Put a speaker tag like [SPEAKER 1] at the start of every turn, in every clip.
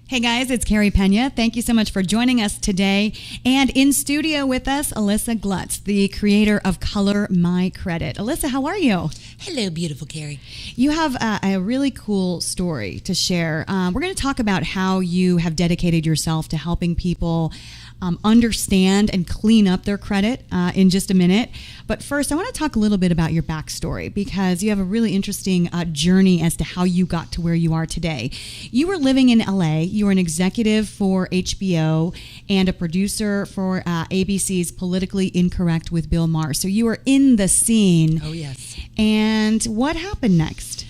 [SPEAKER 1] Hey guys, it's Carrie Pena. Thank you so much for joining us today. And in studio with us, Alisa Glutz, the creator of Color My Credit. Alisa, how are you?
[SPEAKER 2] Hello, beautiful Carrie.
[SPEAKER 1] You have a really cool story to share. We're going to talk about how you have dedicated yourself to helping people understand and clean up their credit in just a minute. But first, I want to talk a little bit about your backstory because you have a really interesting journey as to how you got to where you are today. You were living in LA. You were an executive for HBO and a producer for ABC's Politically Incorrect with Bill Maher. So you were in the scene.
[SPEAKER 2] Oh, yes.
[SPEAKER 1] And what happened next?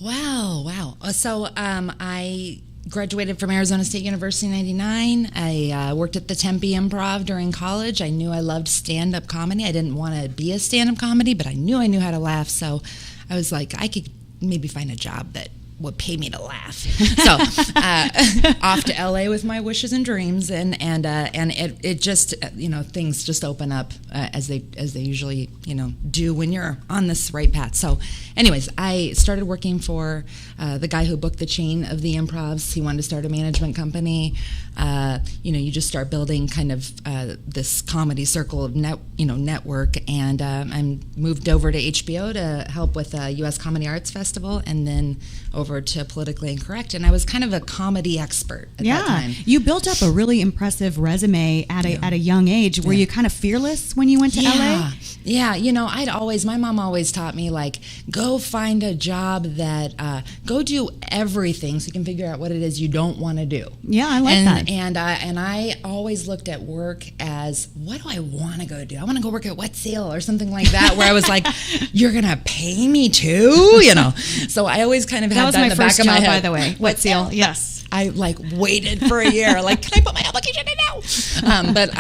[SPEAKER 2] Wow. So I graduated from Arizona State University in 99. I worked at the Tempe Improv during college. I knew I loved stand-up comedy. I didn't want to be a stand-up comedy, but I knew how to laugh. So I was like, I could maybe find a job that would pay me to laugh. So off to LA with my wishes and dreams, and it just things just open up as they usually do when you're on this right path. So, anyways, I started working for the guy who booked the chain of the Improvs. He wanted to start a management company. You just start building kind of this comedy circle of network, and I moved over to HBO to help with U.S. Comedy Arts Festival, and then over to Politically Incorrect, and I was kind of a comedy expert at that time.
[SPEAKER 1] You built up a really impressive resume at a young age. Were you kind of fearless when you went to LA?
[SPEAKER 2] Yeah, my mom always taught me, like, go find a job that, go do everything so you can figure out what it is you don't want to do.
[SPEAKER 1] Yeah, I like that.
[SPEAKER 2] And I always looked at work as, what do I want to go do? I want to go work at Wet Seal or something like that, where I was like, you're going to pay me too? So I always kind of had that in the back of my head.
[SPEAKER 1] By the way, Wet Seal, yes.
[SPEAKER 2] I waited for a year, can I put my application in now? But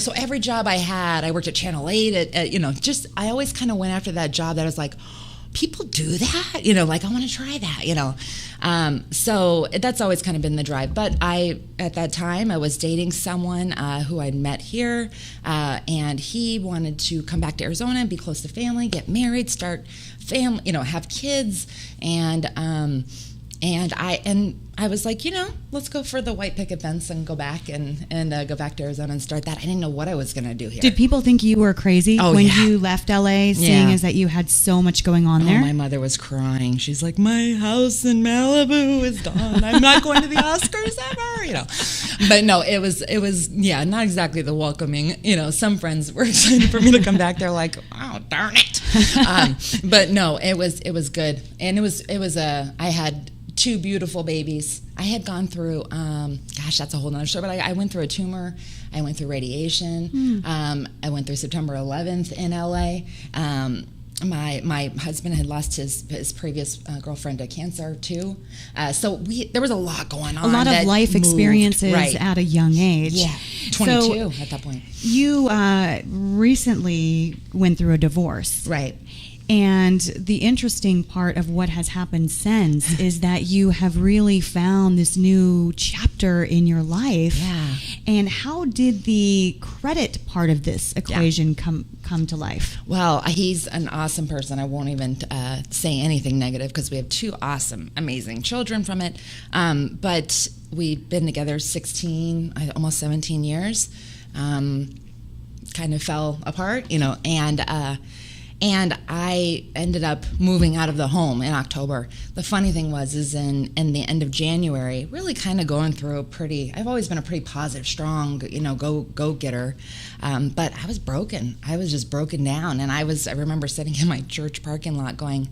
[SPEAKER 2] so every job I had, I worked at Channel 8, I always kind of went after that job that I was like, people do that? I want to try that, So that's always kind of been the drive. But at that time, I was dating someone who I'd met here, and he wanted to come back to Arizona and be close to family, get married, start family, have kids, and I was like, let's go for the white picket fence and go back and go back to Arizona and start that. I didn't know what I was going to do here.
[SPEAKER 1] Did people think you were crazy when you left LA, seeing as that you had so much going on there?
[SPEAKER 2] My mother was crying. She's like, my house in Malibu is gone. I'm not going to the Oscars ever, But no, it was not exactly the welcoming. Some friends were excited for me to come back. They're like, oh, darn it. But no, it was good. And I had 2 beautiful babies. I had gone through, that's a whole nother story, but I went through a tumor. I went through radiation. I went through September 11th in LA. My husband had lost his previous girlfriend to cancer too. So there was a lot going on.
[SPEAKER 1] A lot of life experiences at a young age.
[SPEAKER 2] Yeah, 22 at that point.
[SPEAKER 1] You recently went through a divorce.
[SPEAKER 2] Right.
[SPEAKER 1] And the interesting part of what has happened since is that you have really found this new chapter in your life.
[SPEAKER 2] Yeah.
[SPEAKER 1] And how did the credit part of this equation come to life?
[SPEAKER 2] Well, he's an awesome person. I won't even say anything negative because we have 2 awesome, amazing children from it. But we've been together 16, almost 17 years. Kind of fell apart, and I ended up moving out of the home in October. The funny thing is in the end of January, really kind of going through I've always been a pretty positive, strong, go-getter. But I was broken. I was just broken down. And I remember sitting in my church parking lot going,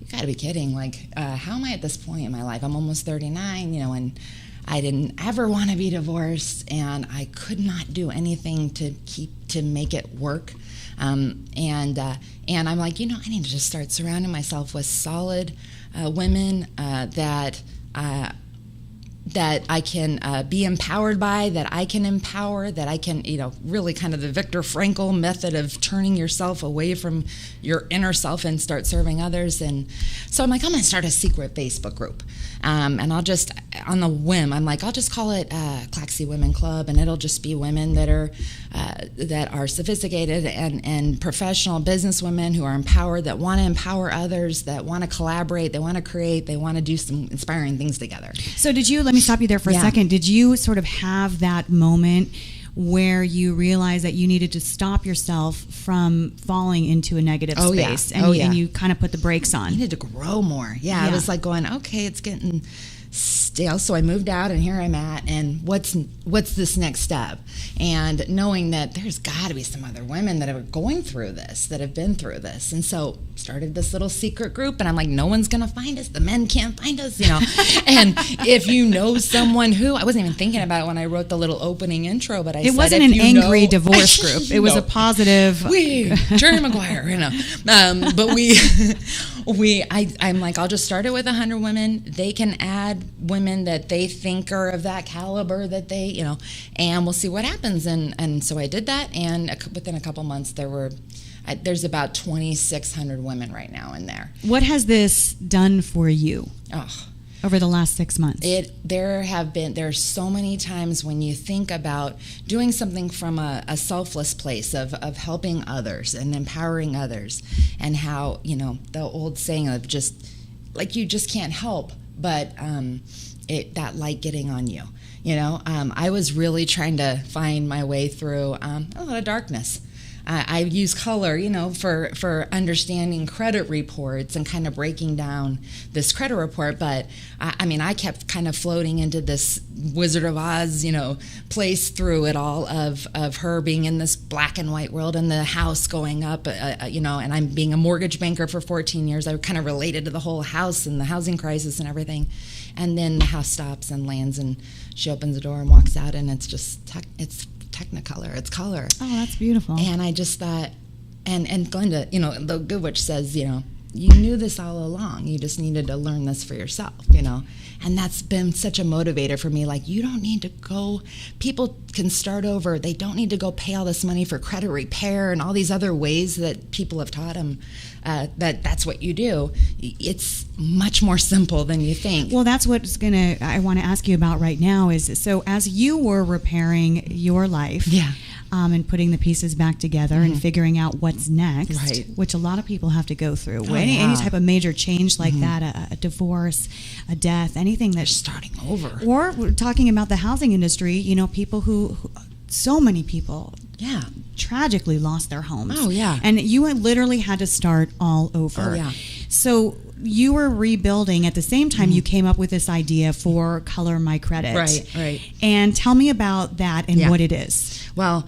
[SPEAKER 2] you gotta be kidding. How am I at this point in my life? I'm almost 39, and I didn't ever want to be divorced, and I could not do anything to make it work. And I'm like, I need to just start surrounding myself with solid women that I can be empowered by, that I can empower, that I can, really kind of the Viktor Frankl method of turning yourself away from your inner self and start serving others. And so I'm like, I'm going to start a secret Facebook group. And I'll just, on the whim, I'm like, I'll just call it Claxy Women Club, and it'll just be women that are sophisticated and professional business women who are empowered, that want to empower others, that want to collaborate, they want to create, they want to do some inspiring things together.
[SPEAKER 1] So let me me stop you there for a second. Did you sort of have that moment where you realized that you needed to stop yourself from falling into a negative space? And you kind of put the brakes on.
[SPEAKER 2] You need to grow more. Yeah, I was like going, okay, it's getting stale. So I moved out, and here I'm at, and what's this next step? And knowing that there's got to be some other women that are going through this, that have been through this. And so started this little secret group, and I'm like, no one's going to find us. The men can't find us, And if you know someone who, I wasn't even thinking about it when I wrote the little opening intro, but
[SPEAKER 1] it wasn't an angry divorce group. It was a positive.
[SPEAKER 2] Jerry Maguire, but I'm like, I'll just start it with 100 women. They can add women that they think are of that caliber that they, and we'll see what happens. And so I did that, and within a couple months there's about 2,600 women right now in there.
[SPEAKER 1] What has this done for you over the last 6 months?
[SPEAKER 2] There are so many times when you think about doing something from a selfless place of helping others and empowering others, and how, the old saying of just, like, you just can't help but that light getting on you. I was really trying to find my way through a lot of darkness. I use color, for understanding credit reports and kind of breaking down this credit report. But I kept kind of floating into this Wizard of Oz, place through it all of her being in this black and white world, and the house going up, and I'm being a mortgage banker for 14 years. I kind of related to the whole house and the housing crisis and everything. And then the house stops and lands, and she opens the door and walks out, and it's just it's Technicolor. It's color.
[SPEAKER 1] Oh, that's beautiful.
[SPEAKER 2] And I just thought, and Glenda, the Good Witch says, you knew this all along. You just needed to learn this for yourself, And that's been such a motivator for me. Like, you don't need to go, people can start over. They don't need to go pay all this money for credit repair and all these other ways that people have taught them that's what you do. It's much more simple than you think.
[SPEAKER 1] Well, that's what I want to ask you about right now is, so as you were repairing your life, and putting the pieces back together and figuring out what's next, which a lot of people have to go through. Any type of major change like that, a divorce, a death, anything that's
[SPEAKER 2] starting over.
[SPEAKER 1] Or we're talking about the housing industry, people who so many people tragically lost their homes.
[SPEAKER 2] Oh, yeah.
[SPEAKER 1] And you literally had to start all over.
[SPEAKER 2] Oh, yeah.
[SPEAKER 1] So you were rebuilding. At the same time, you came up with this idea for Color My Credit.
[SPEAKER 2] Right.
[SPEAKER 1] And tell me about that and what it is.
[SPEAKER 2] Well,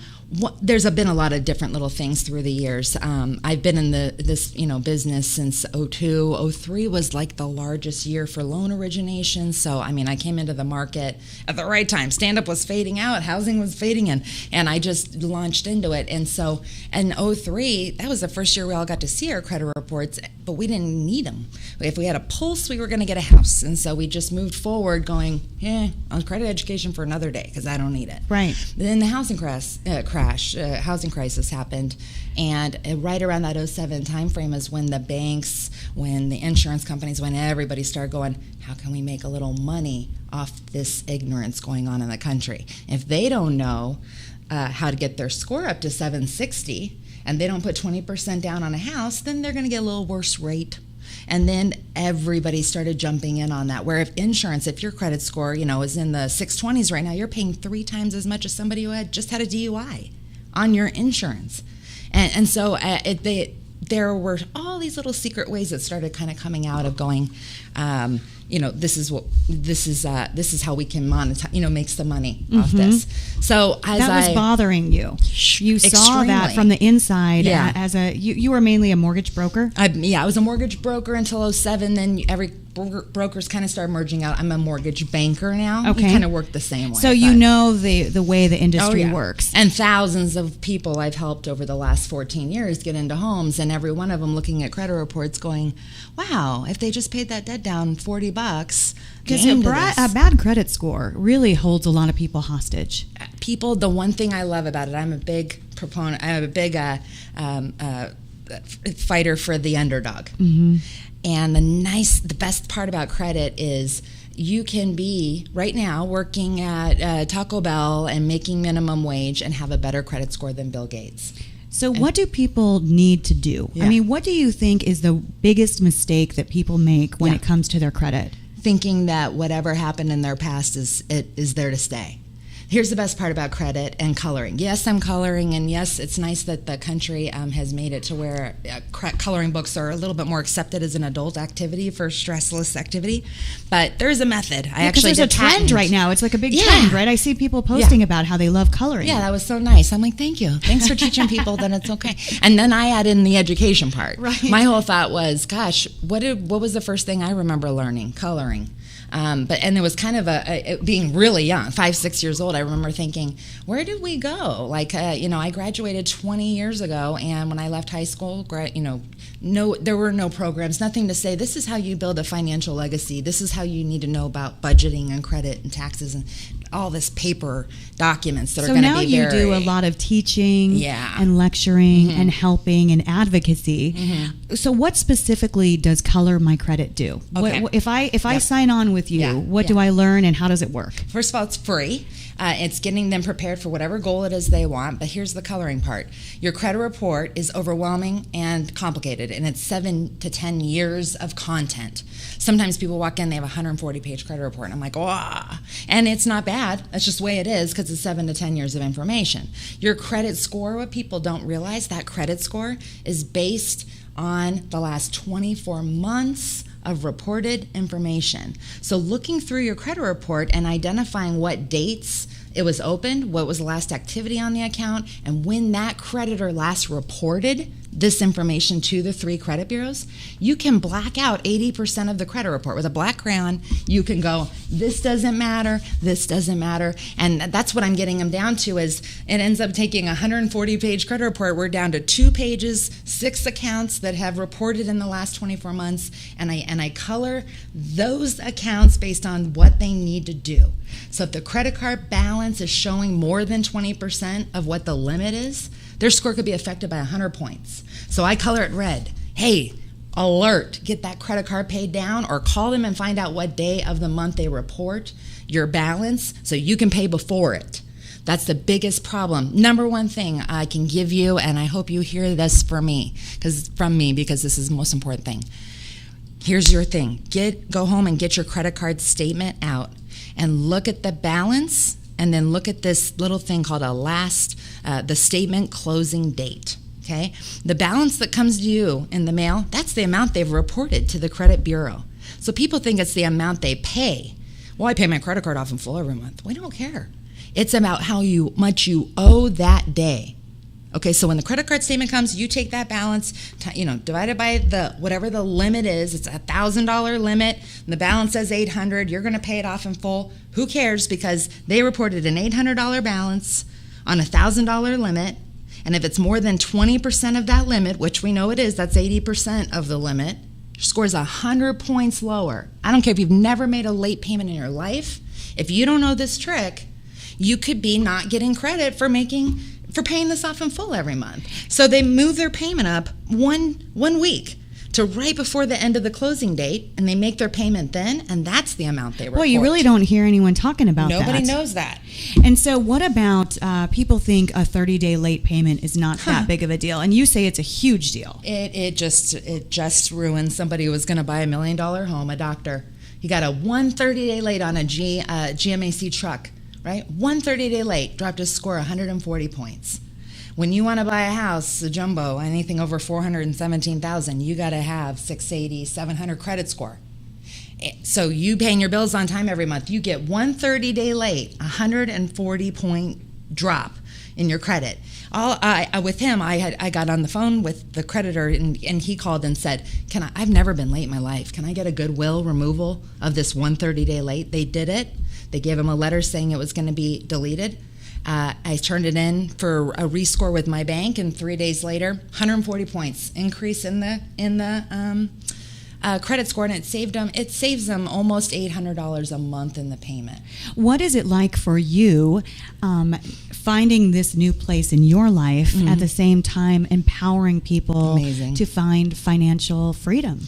[SPEAKER 2] there's been a lot of different little things through the years. I've been in this business since 2002. 2003 was like the largest year for loan origination. So I came into the market at the right time. Stand-up was fading out, housing was fading in, and I just launched into it. And so in 2003, that was the first year we all got to see our credit reports, but we didn't need them. If we had a pulse, we were going to get a house, and so we just moved forward, going, on credit education for another day because I don't need it.
[SPEAKER 1] Right.
[SPEAKER 2] Then the housing housing crisis happened, and right around that 2007 time frame is when the banks, when the insurance companies, when everybody started going, how can we make a little money off this ignorance going on in the country? If they don't know how to get their score up to 760 and they don't put 20% down on a house, then they're going to get a little worse rate. And then everybody started jumping in on that. Where if your credit score, is in the 620s right now, you're paying 3 times as much as somebody who had just had a DUI on your insurance. And so there were all these little secret ways that started kind of coming out of going, this is how we can monetize, make some money off this. So
[SPEAKER 1] that was bothering you. You saw that from the inside. As you were mainly a mortgage broker.
[SPEAKER 2] I was a mortgage broker until 2007. Then every brokers kind of started merging out. I'm a mortgage banker now.
[SPEAKER 1] Okay.
[SPEAKER 2] We kind of work the same way.
[SPEAKER 1] So you know the way the industry works.
[SPEAKER 2] And thousands of people I've helped over the last 14 years get into homes, and every one of them looking at credit reports going, wow, if they just paid that debt down $40.
[SPEAKER 1] Because a bad credit score really holds a lot of people hostage.
[SPEAKER 2] The one thing I love about it, I'm a big proponent, I'm a big fighter for the underdog. Mm-hmm. And the best part about credit is you can be right now working at Taco Bell and making minimum wage and have a better credit score than Bill Gates.
[SPEAKER 1] So what do people need to do? What do you think is the biggest mistake that people make when it comes to their credit?
[SPEAKER 2] thinking that whatever happened in their past is there to stay. Here's the best part about credit and coloring. Yes, I'm coloring, and yes, it's nice that the country has made it to where coloring books are a little bit more accepted as an adult activity for stressless activity. But there's a method. I actually
[SPEAKER 1] there's a trend right now. It's like a big trend, right? I see people posting about how they love coloring.
[SPEAKER 2] Yeah, that was so nice. I'm like, thank you. Thanks for teaching people that it's okay. And then I add in the education part.
[SPEAKER 1] Right.
[SPEAKER 2] My whole thought was, gosh, what was the first thing I remember learning? Coloring. And it was kind of being really young, 5-6 years old. I remember thinking, where did we go? Like, I graduated 20 years ago, and when I left high school, there were no programs, nothing to say, this is how you build a financial legacy. This is how you need to know about budgeting and credit and taxes and all this paper documents that are going to be very...
[SPEAKER 1] So now you do a lot of teaching and lecturing and helping and advocacy. So what specifically does Color My Credit do?
[SPEAKER 2] Okay.
[SPEAKER 1] If I sign on with you, what do I learn and how does it work?
[SPEAKER 2] First of all, it's free. It's getting them prepared for whatever goal it is they want, but here's the coloring part. Your credit report is overwhelming and complicated, and it's 7 to 10 years of content. Sometimes people walk in, they have a 140-page credit report, and I'm like, wow. And it's not bad. That's just the way it is because it's 7 to 10 years of information. Your credit score, what people don't realize, that credit score is based on the last 24 months of reported information. So looking through your credit report and identifying what dates it was opened, what was the last activity on the account, and when that creditor last reported this information to the 3 credit bureaus, you can black out 80% of the credit report. With a black crayon, you can go, this doesn't matter, and that's what I'm getting them down to is it ends up taking a 140-page credit report. We're down to 2 pages, 6 accounts that have reported in the last 24 months, and I color those accounts based on what they need to do. So if the credit card balance is showing more than 20% of what the limit is, their score could be affected by 100 points. So I color it red. Hey, alert, get that credit card paid down, or call them and find out what day of the month they report your balance so you can pay before it. That's the biggest problem. Number one thing I can give you, and I hope you hear this from me because this is the most important thing. Here's your thing. Go home and get your credit card statement out and look at the balance, and then look at this little thing called the statement closing date. Okay? The balance that comes to you in the mail, that's the amount they've reported to the credit bureau. So people think it's the amount they pay. Well, I pay my credit card off in full every month. We don't care. It's about how much you owe that day. Okay, so when the credit card statement comes, you take that balance, divided by whatever the limit is. It's a $1,000 limit. And the balance says $800. You're going to pay it off in full. Who cares? Because they reported an $800 balance on a $1,000 limit. And if it's more than 20% of that limit, which we know it is, that's 80% of the limit, your score's 100 points lower. I don't care if you've never made a late payment in your life. If you don't know this trick, you could be not getting credit for paying this off in full every month. So they move their payment up one week to right before the end of the closing date, and they make their payment then, and that's the amount they report.
[SPEAKER 1] Well, you really don't hear anyone talking about that.
[SPEAKER 2] Nobody knows that.
[SPEAKER 1] And so what about people think a 30-day late payment is not that big of a deal, and you say it's a huge deal.
[SPEAKER 2] It just ruined somebody who was going to buy $1 million home, a doctor. He got a 30-day late on a GMAC truck, right? 30-day late, dropped his score 140 points. When you want to buy a house, a jumbo, anything over $417,000, you got to have 680, 700 credit score. So you paying your bills on time every month. You get 30-day late, 140-point drop in your credit. With him, I got on the phone with the creditor, and he called and said, I've never been late in my life. Can I get a goodwill removal of this 30-day late? They did it. They gave him a letter saying it was going to be deleted. I turned it in for a rescore with my bank, and 3 days later, 140 points increase in the credit score, and it saves them almost $800 a month in the payment.
[SPEAKER 1] What is it like for you finding this new place in your life at the same time empowering people to find financial freedom?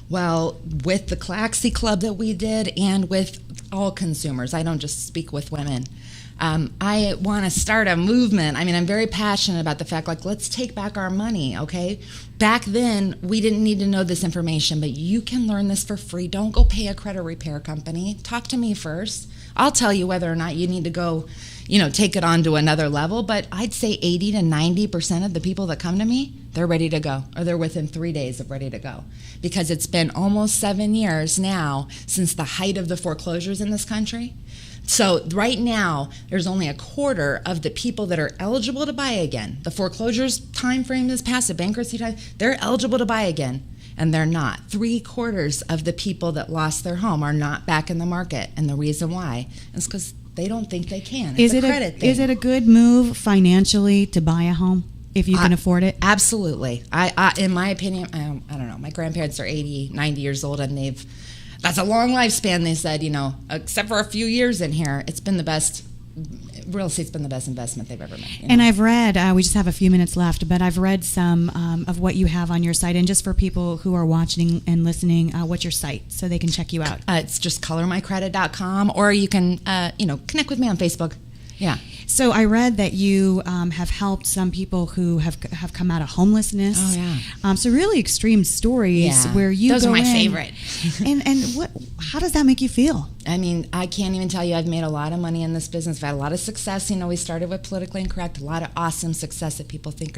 [SPEAKER 2] Well, with the Claxi Club that we did and with all consumers, I don't just speak with women. I want to start a movement. I mean, I'm very passionate about the fact, like, let's take back our money, okay? Back then, we didn't need to know this information, but you can learn this for free. Don't go pay a credit repair company. Talk to me first. I'll tell you whether or not you need to go, take it on to another level. But I'd say 80 to 90% of the people that come to me, they're ready to go, or they're within 3 days of ready to go. Because it's been almost 7 years now since the height of the foreclosures in this country. So right now, there's only a quarter of the people that are eligible to buy again. The foreclosures time frame is past, the bankruptcy time, they're eligible to buy again, and they're not. 3/4 of the people that lost their home are not back in the market, and the reason why is because they don't think they can. It's a credit thing.
[SPEAKER 1] Is it a good move financially to buy a home if you can afford it?
[SPEAKER 2] Absolutely. I in my opinion, I don't know, my grandparents are 80, 90 years old, and that's a long lifespan, they said, except for a few years in here. It's been the best, real estate's been the best investment they've ever made.
[SPEAKER 1] And I've read, we just have a few minutes left, but I've read some of what you have on your site. And just for people who are watching and listening, what's your site so they can check you out?
[SPEAKER 2] It's just colormycredit.com, or you can, connect with me on Facebook. Yeah.
[SPEAKER 1] So I read that you have helped some people who have come out of homelessness.
[SPEAKER 2] Oh yeah.
[SPEAKER 1] So really extreme stories where you
[SPEAKER 2] those
[SPEAKER 1] go
[SPEAKER 2] are my
[SPEAKER 1] in,
[SPEAKER 2] favorite.
[SPEAKER 1] and how does that make you feel?
[SPEAKER 2] I mean, I can't even tell you. I've made a lot of money in this business. I've had a lot of success. We started with Politically Incorrect. A lot of awesome success that people think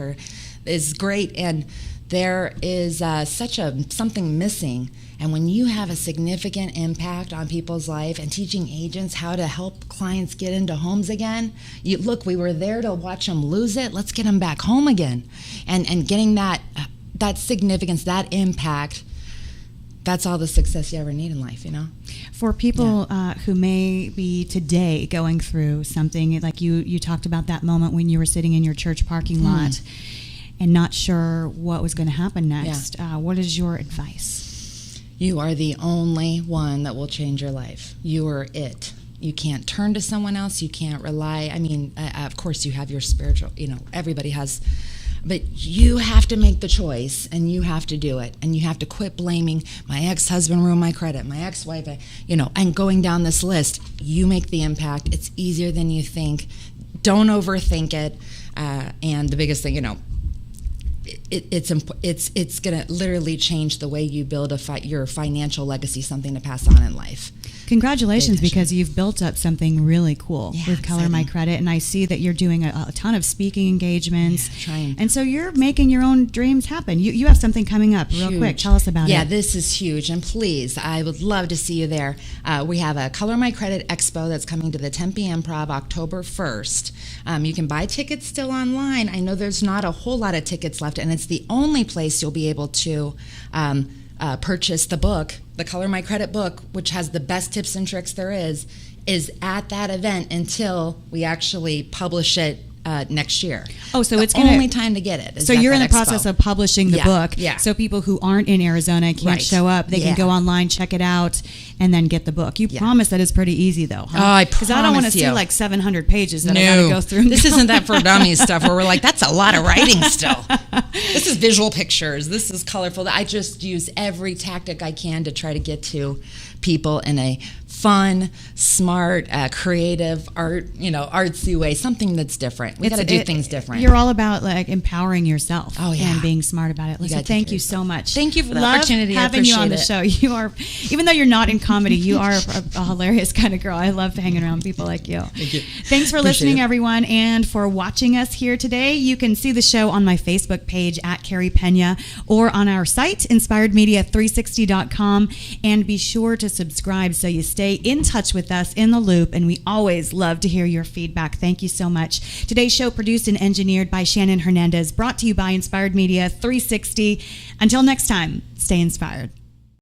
[SPEAKER 2] is great, and there is something missing. And when you have a significant impact on people's life and teaching agents how to help clients get into homes again, we were there to watch them lose it. Let's get them back home again, and getting that significance, that impact. That's all the success you ever need in life,
[SPEAKER 1] For people who may be today going through something, like you talked about that moment when you were sitting in your church parking lot and not sure what was going to happen next. What is your advice?
[SPEAKER 2] You are the only one that will change your life. You are it. You can't turn to someone else. You can't rely. I mean, of course, you have your spiritual, everybody has. But you have to make the choice, and you have to do it. And you have to quit blaming my ex-husband ruined my credit, my ex-wife, and going down this list. You make the impact. It's easier than you think. Don't overthink it. And the biggest thing, it's going to literally change the way you build your financial legacy, something to pass on in life.
[SPEAKER 1] Congratulations, because you've built up something really cool with Color My Credit, and I see that you're doing a ton of speaking engagements.
[SPEAKER 2] Trying.
[SPEAKER 1] And so you're making your own dreams happen. You have something coming up real quick. Tell us about it.
[SPEAKER 2] Yeah, this is huge, and please, I would love to see you there. We have a Color My Credit Expo that's coming to the Tempe Improv October 1st. You can buy tickets still online. I know there's not a whole lot of tickets left, and it's the only place you'll be able to purchase the book, the Color My Credit book, which has the best tips and tricks there is at that event until we actually publish it next year.
[SPEAKER 1] Oh, so it's
[SPEAKER 2] the only time to get it.
[SPEAKER 1] So you're in the process of publishing the book.
[SPEAKER 2] Yeah.
[SPEAKER 1] So people who aren't in Arizona can't show up. They can go online, check it out, and then get the book. You promise that is pretty easy, though, huh?
[SPEAKER 2] Oh, I promise.
[SPEAKER 1] Because I don't want to see like 700 pages that I got to go through.
[SPEAKER 2] This isn't that for dummies stuff where we're like, that's a lot of writing still. This is visual pictures. This is colorful. I just use every tactic I can to try to get to people in a fun, smart, creative, artsy way, something that's different. We got to do things different.
[SPEAKER 1] You're all about like empowering yourself
[SPEAKER 2] and
[SPEAKER 1] being smart about it. Listen, thank you so much.
[SPEAKER 2] Thank you for the opportunity.
[SPEAKER 1] Having you on the show. You are, even though you're not in comedy, you are a hilarious kind of girl. I love hanging around people like you.
[SPEAKER 2] Thank you.
[SPEAKER 1] Thanks for listening, everyone, and for watching us here today. You can see the show on my Facebook page at Carrie Pena or on our site, inspiredmedia360.com, and be sure to subscribe so you stay in touch with us, in the loop, and we always love to hear your feedback. Thank you so much. Today's show produced and engineered by Shannon Hernandez, brought to you by Inspired Media 360. Until next time, stay inspired.